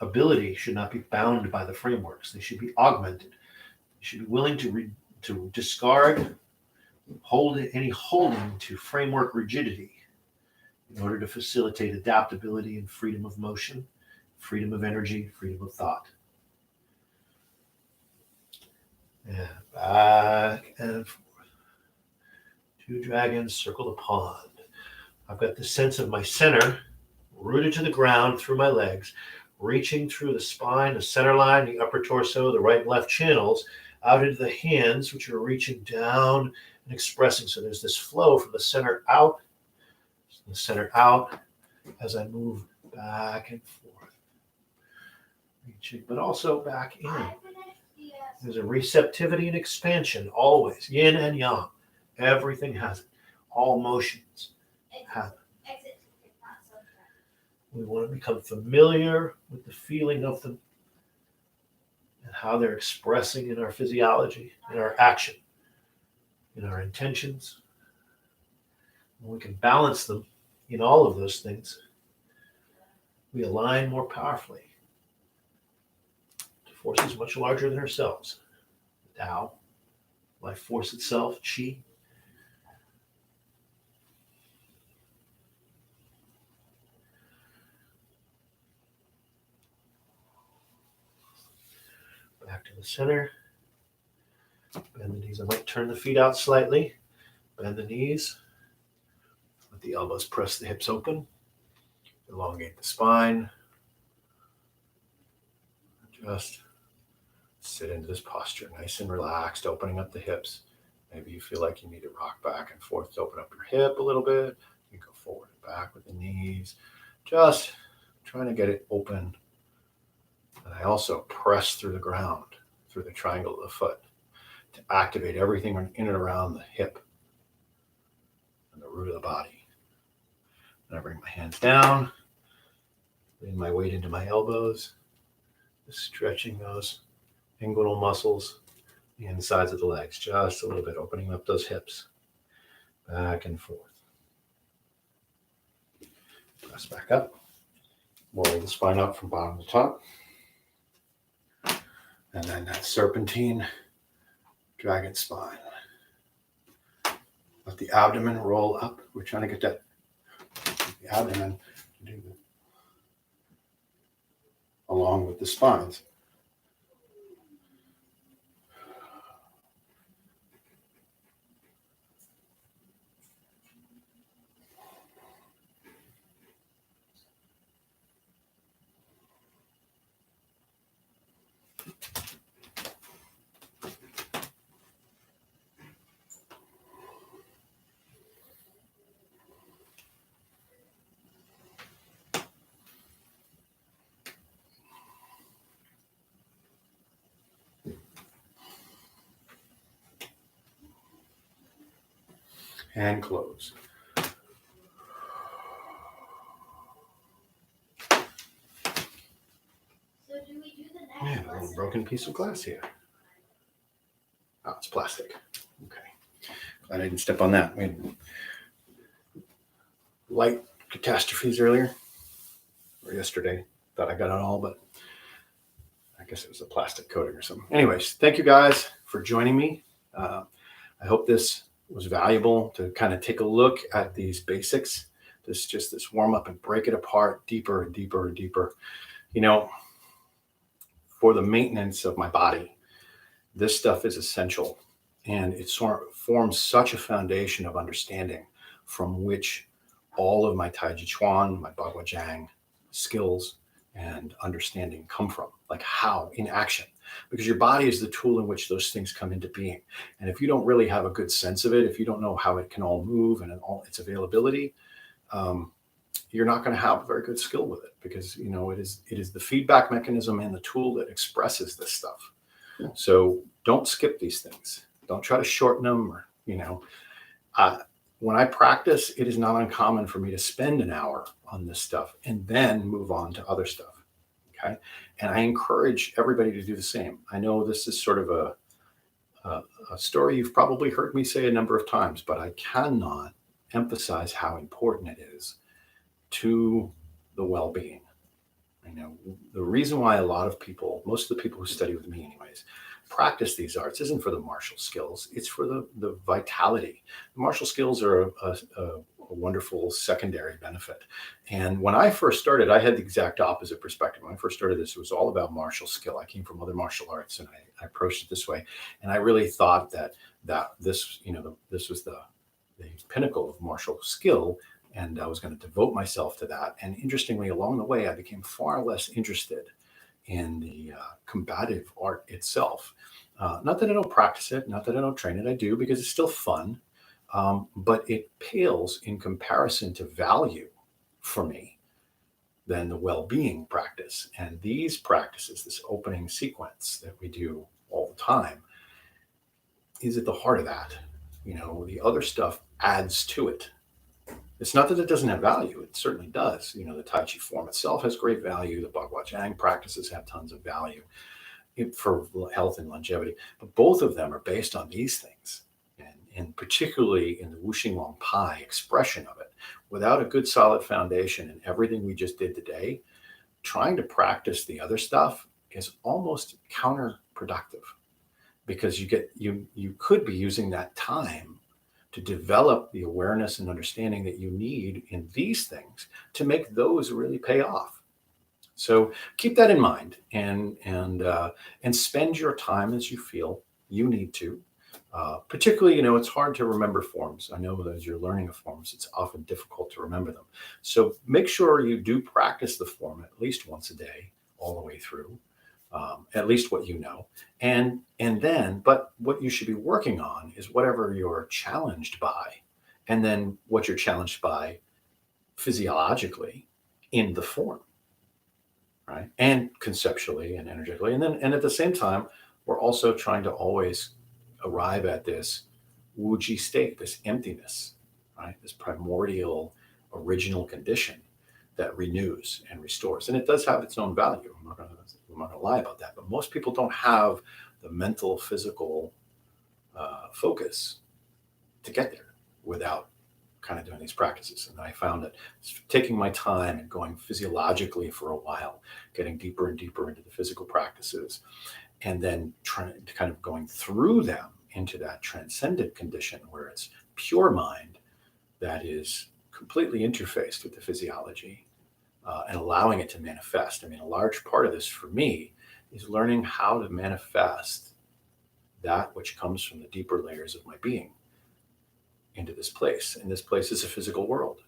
Ability should not be bound by the frameworks. They should be augmented. You should be willing to discard any holding to framework rigidity in order to facilitate adaptability and freedom of motion, freedom of energy, freedom of thought. And back and forth. Two dragons circle the pond. I've got the sense of my center rooted to the ground through my legs, reaching through the spine, the center line, the upper torso, the right and left channels, out into the hands, which are reaching down and expressing. So there's this flow from the center out as I move back and forth. Reaching, but also back in. There's a receptivity and expansion always, yin and yang. Everything has it. All motions have it. We want to become familiar with the feeling of them and how they're expressing in our physiology, in our action, in our intentions. When we can balance them in all of those things, we align more powerfully. The force is much larger than ourselves. Tao, life force itself, Qi. Back to the center. Bend the knees. I might turn the feet out slightly. Bend the knees. Let the elbows press the hips open. Elongate the spine. Just Sit into this posture, nice and relaxed, opening up the hips. Maybe you feel like you need to rock back and forth to open up your hip a little bit. You go forward and back with the knees. Just trying to get it open. And I also press through the ground, through the triangle of the foot, to activate everything in and around the hip and the root of the body. And I bring my hands down, bring my weight into my elbows, just stretching those inguinal muscles, the insides of the legs, just a little bit, opening up those hips, back and forth. Press back up, roll the spine up from bottom to top. And then that serpentine dragon spine. Let the abdomen roll up. We're trying to get that the abdomen to do along with the spines. And close. So do we do the next I have a little lesson? broken piece of glass here. Oh, it's plastic. Okay. Glad I didn't step on that. We had light catastrophes earlier, or yesterday. Thought I got it all, but I guess it was a plastic coating or something. Anyways, thank you guys for joining me. I hope this was valuable to kind of take a look at these basics, this warm up and break it apart deeper and deeper and deeper. You know, for the maintenance of my body, this stuff is essential, and it sort of forms such a foundation of understanding from which all of my Taijiquan, my Baguazhang skills and understanding come from, like how in action, because your body is the tool in which those things come into being. And if you don't really have a good sense of it, if you don't know how it can all move and all its availability, you're not going to have a very good skill with it, because you know it is the feedback mechanism and the tool that expresses this stuff. Yeah. So don't skip these things. Don't try to shorten them, or when I practice, it is not uncommon for me to spend an hour on this stuff and then move on to other stuff. Okay. And I encourage everybody to do the same. I know this is sort of a story you've probably heard me say a number of times, but I cannot emphasize how important it is to the well-being. I know the reason why a lot of people, most of the people who study with me anyways, practice these arts isn't for the martial skills, it's for the vitality. The martial skills are a wonderful secondary benefit. And when I first started, I had the exact opposite perspective. When I first started this, it was all about martial skill. I came from other martial arts, and I approached it this way. And I really thought that this, this was the pinnacle of martial skill, and I was going to devote myself to that. And interestingly, along the way, I became far less interested in the combative art itself. Not that I don't practice it, not that I don't train it, I do, because it's still fun, but it pales in comparison to value for me than the well-being practice. And these practices, this opening sequence that we do all the time, is at the heart of that. The other stuff adds to it. It's not that it doesn't have value. It certainly does. The Tai Chi form itself has great value. The Baguazhang practices have tons of value for health and longevity. But both of them are based on these things. And particularly in the Wuxing Long Pai expression of it, without a good solid foundation and everything we just did today, trying to practice the other stuff is almost counterproductive, because you could be using that time to develop the awareness and understanding that you need in these things to make those really pay off. So keep that in mind, and spend your time as you feel you need to. Particularly, it's hard to remember forms. I know that as you're learning the forms, it's often difficult to remember them. So make sure you do practice the form at least once a day, all the way through. at least what you know. And then, but what you should be working on is whatever you're challenged by, and then what you're challenged by physiologically in the form, right? And conceptually and energetically. And at the same time, we're also trying to always arrive at this wuji state, this emptiness, right? This primordial original condition that renews and restores. And it does have its own value. I'm not going to lie about that. But most people don't have the mental, physical focus to get there without kind of doing these practices. And I found that taking my time and going physiologically for a while, getting deeper and deeper into the physical practices, and then trying to kind of going through them into that transcendent condition where it's pure mind that is completely interfaced with the physiology and allowing it to manifest. I mean, a large part of this for me is learning how to manifest that which comes from the deeper layers of my being into this place. And this place is a physical world,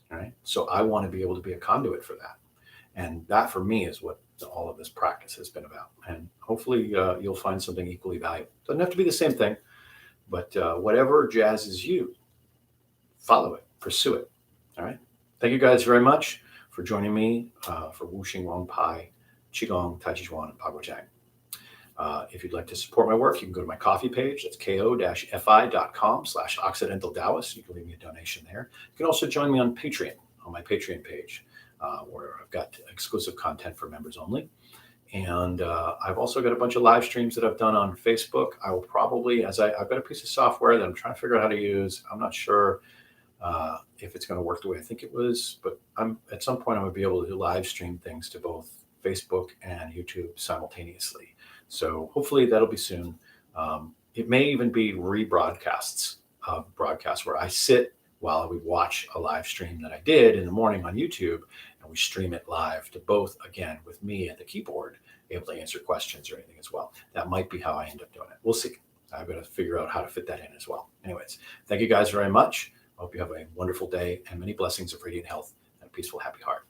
right? So I want to be able to be a conduit for that. And that for me is what all of this practice has been about. And hopefully you'll find something equally valuable. Doesn't have to be the same thing, but whatever jazzes you, follow it, pursue it. All right. Thank you guys very much for joining me for Wuxing, Wang Pai, Qigong, Taijiquan, and Baguazhang. If you'd like to support my work, you can go to my Ko-fi page. That's ko-fi.com/Occidental Taoist. You can leave me a donation there. You can also join me on Patreon, on my Patreon page, where I've got exclusive content for members only. And I've also got a bunch of live streams that I've done on Facebook. I will probably, I've got a piece of software that I'm trying to figure out how to use. I'm not sure if it's going to work the way I think it was, but at some point I'm going to be able to live stream things to both Facebook and YouTube simultaneously. So hopefully that'll be soon. It may even be rebroadcasts of broadcasts where I sit while we watch a live stream that I did in the morning on YouTube, and we stream it live to both, again, with me at the keyboard, able to answer questions or anything as well. That might be how I end up doing it. We'll see. I've got to figure out how to fit that in as well. Anyways, thank you guys very much. I hope you have a wonderful day and many blessings of radiant health and a peaceful, happy heart.